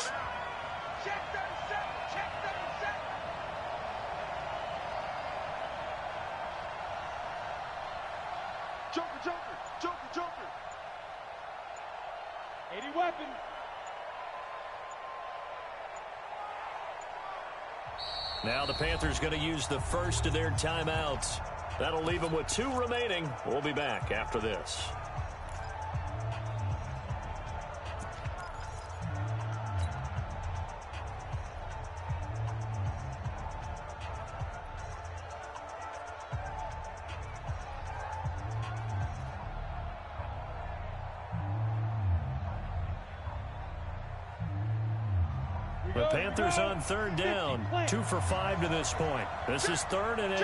Joker. 80 weapon. Now the Panthers going to use the first of their timeouts. That'll leave them with 2 remaining. We'll be back after this. The Panthers on 3rd down, 2 for 5 to this point. This is 3rd and 8.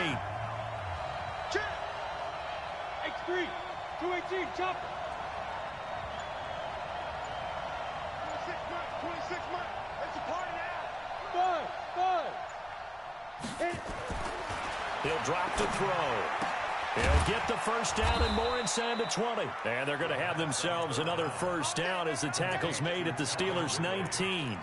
X3, 218, chopper. 26 months. It's a party now. 5. He'll drop the throw. He'll get the first down and more inside the 20. And they're going to have themselves another first down as the tackle's made at the Steelers' 19.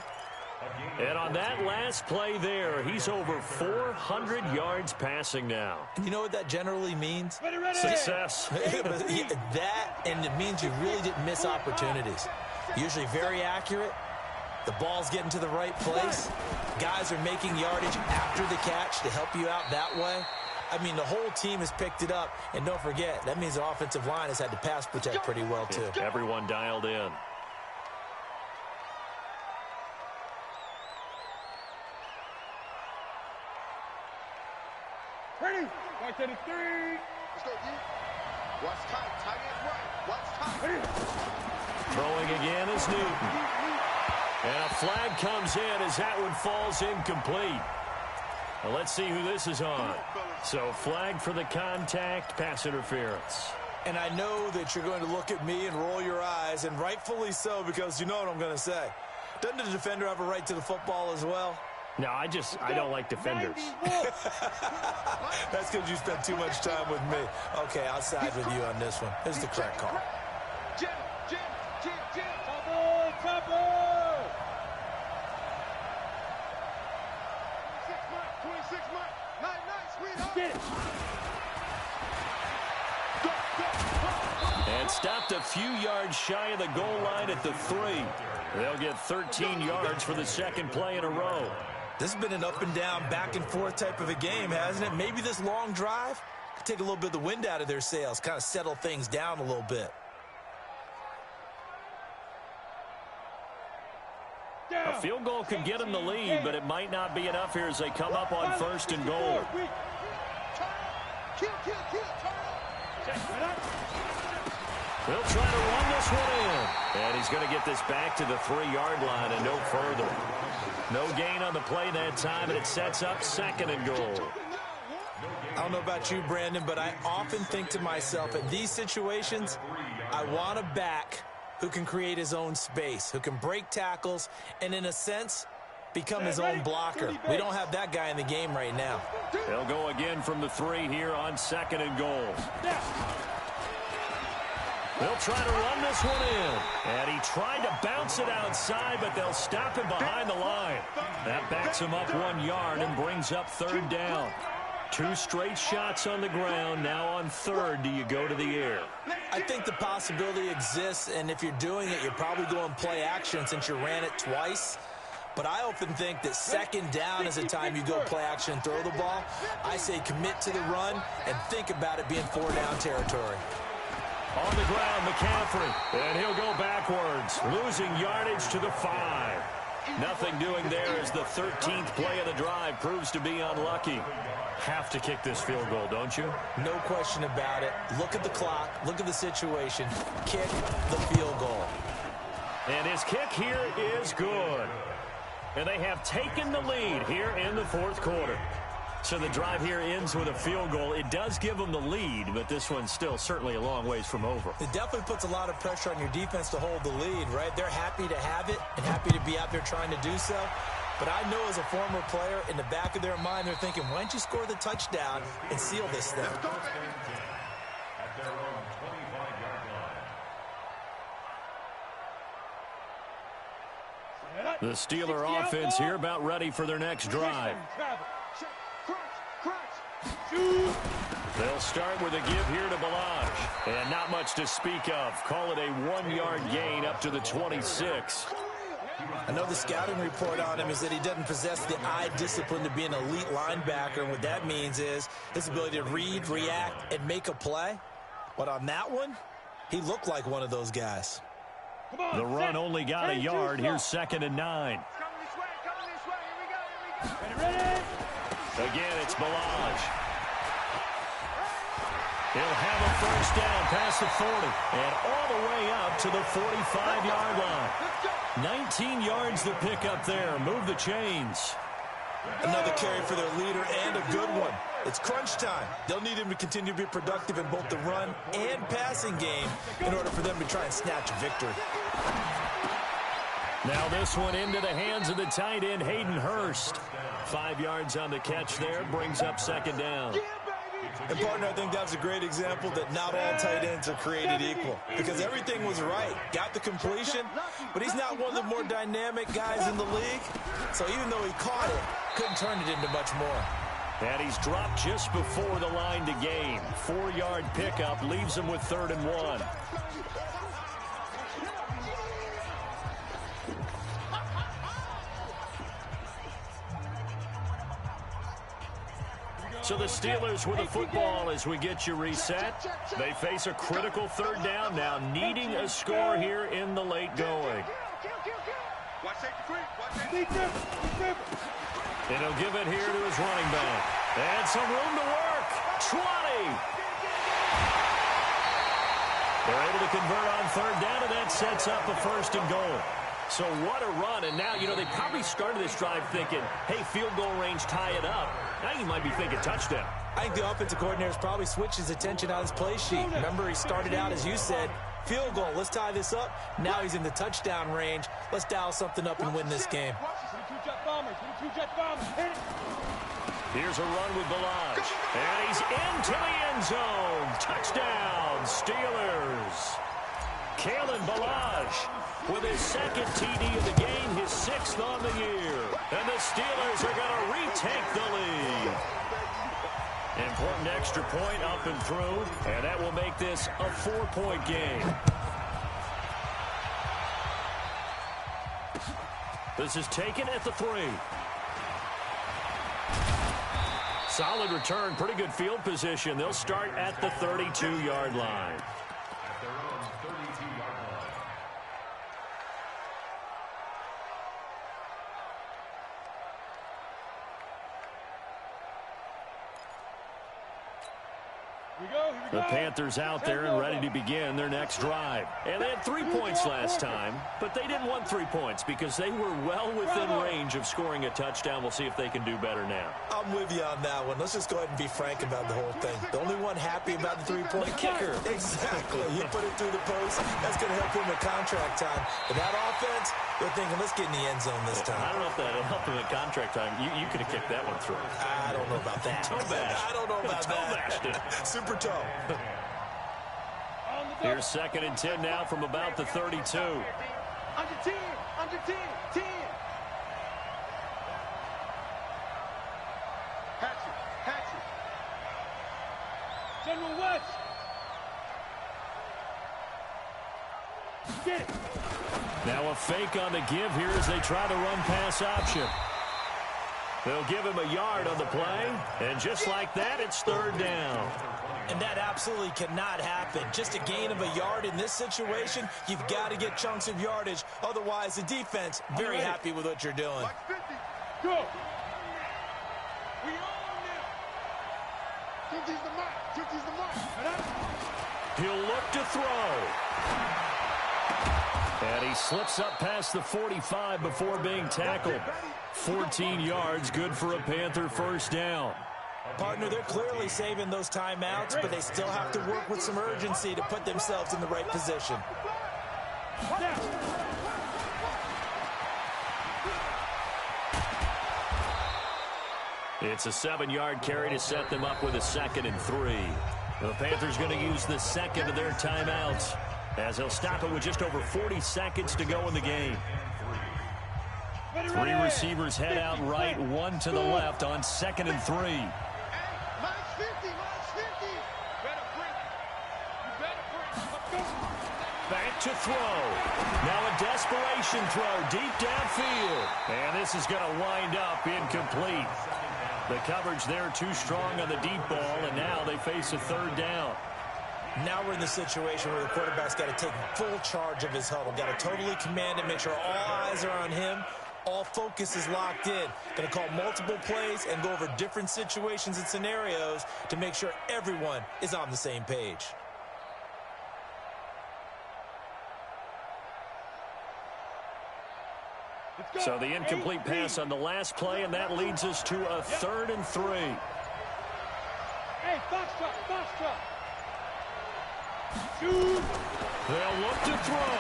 And on that last play there, he's over 400 yards passing now. You know what that generally means? Ready. Success. That, and it means you really didn't miss opportunities. Usually very accurate. The ball's getting to the right place. Guys are making yardage after the catch to help you out that way. I mean, the whole team has picked it up. And don't forget, that means the offensive line has had to pass protect pretty well, too. Everyone dialed in. Ready. Watch that is 3. Let's go, D. Watch tight. Tight end right. Watch tight. Throwing again is Newton. And a flag comes in as that one falls incomplete. Well, let's see who this is on. So flag for the contact, pass interference. And I know that you're going to look at me and roll your eyes, and rightfully so, because you know what I'm going to say. Doesn't the defender have a right to the football as well? No, I don't like defenders. That's because you spent too much time with me. Okay, I'll side with you on this one. This is the correct call. Jim. Chopper. 26 months. Night, sweetheart. Get it. Go. It stopped a few yards shy of the goal line at the 3. They'll get 13 yards for the second play in a row. This has been an up and down, back and forth type of a game, hasn't it? Maybe this long drive could take a little bit of the wind out of their sails, kind of settle things down a little bit. A field goal could get them the lead, but it might not be enough here as they come up on 1st and goal. They'll try to run this one in. And he's going to get this back to the 3-yard line and no further. No gain on the play that time, and it sets up 2nd and goal. I don't know about you, Brandon, but I often think to myself, in these situations, I want a back who can create his own space, who can break tackles, and in a sense, become his own blocker. We don't have that guy in the game right now. They'll go again from the 3 here on 2nd and goal. They'll try to run this one in. And he tried to bounce it outside, but they'll stop him behind the line. That backs him up 1 yard and brings up 3rd down. 2 straight shots on the ground. Now on 3rd, do you go to the air? I think the possibility exists, and if you're doing it, you're probably going play action since you ran it twice. But I often think that 2nd down is the time you go play action and throw the ball. I say commit to the run and think about it being 4-down territory. On the ground, McCaffrey, and he'll go backwards, losing yardage to the 5. Nothing doing there as the 13th play of the drive proves to be unlucky. Have to kick this field goal, don't you? No question about it. Look at the clock. Look at the situation. Kick the field goal. And his kick here is good. And they have taken the lead here in the 4th quarter. So the drive here ends with a field goal. It does give them the lead, but this one's still certainly a long ways from over. It definitely puts a lot of pressure on your defense to hold the lead, right? They're happy to have it and happy to be out there trying to do so. But I know as a former player, in the back of their mind, they're thinking, why don't you score the touchdown and seal this thing? At their own 25-yard line. The Steeler offense here about ready for their next drive. They'll start with a give here to Balaj. And not much to speak of. Call it a 1-yard gain up to the 26. I know the scouting report on him is that he doesn't possess the eye discipline to be an elite linebacker. And what that means is his ability to read, react, and make a play. But on that one, he looked like one of those guys. The run only got a yard. Here's 2nd and 9. Again, it's Balaj. He'll have a 1st down past the 40 and all the way up to the 45-yard line. 19 yards to pick up there. Move the chains. Another carry for their leader and a good one. It's crunch time. They'll need him to continue to be productive in both the run and passing game in order for them to try and snatch a victory. Now this one into the hands of the tight end, Hayden Hurst. 5 yards on the catch there, brings up 2nd down. And, partner, I think that was a great example that not all tight ends are created equal because everything was right. Got the completion, but he's not one of the more dynamic guys in the league. So even though he caught it, couldn't turn it into much more. And he's dropped just before the line to gain. 4-yard pickup leaves him with 3rd and 1. So the Steelers with the football as we get you reset. They face a critical 3rd down now, needing a score here in the late going. And he'll give it here to his running back. And some room to work. 20. They're able to convert on 3rd down, and that sets up a 1st and goal. So what a run. And now, you know, they probably started this drive thinking, hey, field goal range, tie it up. Now you might be thinking touchdown. I think the offensive coordinator's probably switched his attention on his play sheet. Remember, he started out, as you said, field goal. Let's tie this up. Now he's in the touchdown range. Let's dial something up and win this game. Here's a run with Balaj. And he's into the end zone. Touchdown, Steelers. Kalen Balaj with his 2nd TD of the game, his 6th on the year. And the Steelers are going to retake the lead. Important extra point up and through, and that will make this a 4-point game. This is taken at the 3. Solid return, pretty good field position. They'll start at the 32-yard line. At their own 32-yard line. The Panthers out there and ready to begin their next drive. And they had 3 points last time, but they didn't want 3 points because they were well within range of scoring a touchdown. We'll see if they can do better now. I'm with you on that one. Let's just go ahead and be frank about the whole thing. The only one happy about the 3-point kicker. Exactly. You put it through the post. That's going to help him at contract time. But that offense, they're thinking, let's get in the end zone this time. I don't know if that helped him at contract time. You could have kicked that one through. I don't know about that. Toe bash. I don't know about that. Super toe. Here's 2nd and 10 now from about the 32. Under 10, under 10, 10. Hatchet. General West. Get it. Now a fake on the give here as they try to run pass option. They'll give him a yard on the play, and just like that, it's 3rd down. And that absolutely cannot happen. Just a gain of a yard in this situation, you've got to get chunks of yardage. Otherwise, the defense, very happy with what you're doing. Go. We on now. Tucky's the mark. He'll look to throw. And he slips up past the 45 before being tackled. 14 yards, good for a Panther first down. Partner, they're clearly saving those timeouts, but they still have to work with some urgency to put themselves in the right position. It's a 7-yard carry to set them up with a 2nd and 3. The Panthers going to use the second of their timeouts as they'll stop it with just over 40 seconds to go in the game. 3 receivers head out right, 1 to the left on 2nd and 3. Minus 50. Better bring it. Back to throw. Now a desperation throw deep downfield. And this is going to wind up incomplete. The coverage there too strong on the deep ball, and now they face a 3rd down. Now we're in the situation where the quarterback's got to take full charge of his huddle. Got to totally command it, make sure all eyes are on him. All focus is locked in. Going to call multiple plays and go over different situations and scenarios to make sure everyone is on the same page. So the incomplete pass on the last play, and that leads us to a 3rd and 3. Hey, foxtrot. They'll look to throw.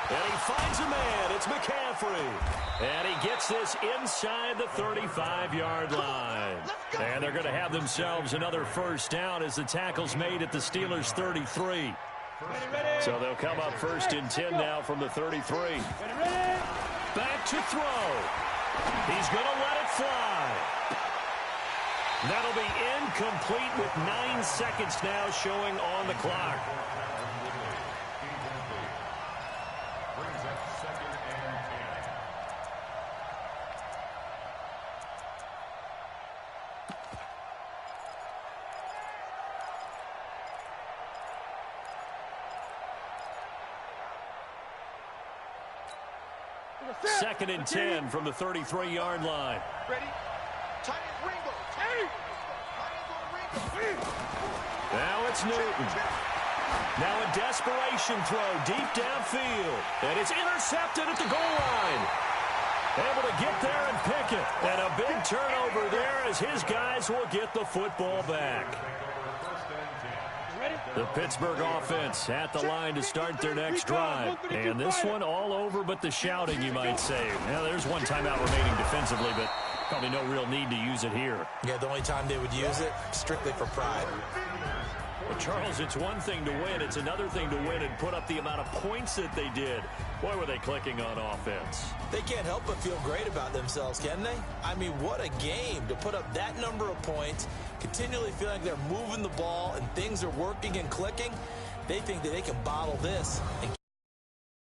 And he finds a man. It's McCaffrey. And he gets this inside the 35-yard line. And they're going to have themselves another first down as the tackle's made at the Steelers' 33. So they'll come up 1st and 10 now from the 33. Back to throw. He's going to let it fly. That'll be incomplete with 9 seconds now showing on the clock. Brings up 2nd and 10. 2nd and 10 from the 33-yard line. Ready? Tight end Ringo. Now it's Newton. Now a desperation throw deep downfield. And it's intercepted at the goal line. Able to get there and pick it. And a big turnover there as his guys will get the football back. The Pittsburgh offense at the line to start their next drive. And this one all over but the shouting, you might say. Now, there's one timeout remaining defensively, but probably no real need to use it here. Yeah, the only time they would use it, strictly for pride. Well, Charles, it's one thing to win. It's another thing to win and put up the amount of points that they did. Boy, were they clicking on offense. They can't help but feel great about themselves, can they? I mean, what a game to put up that number of points, continually feeling like they're moving the ball and things are working and clicking. They think that they can bottle this and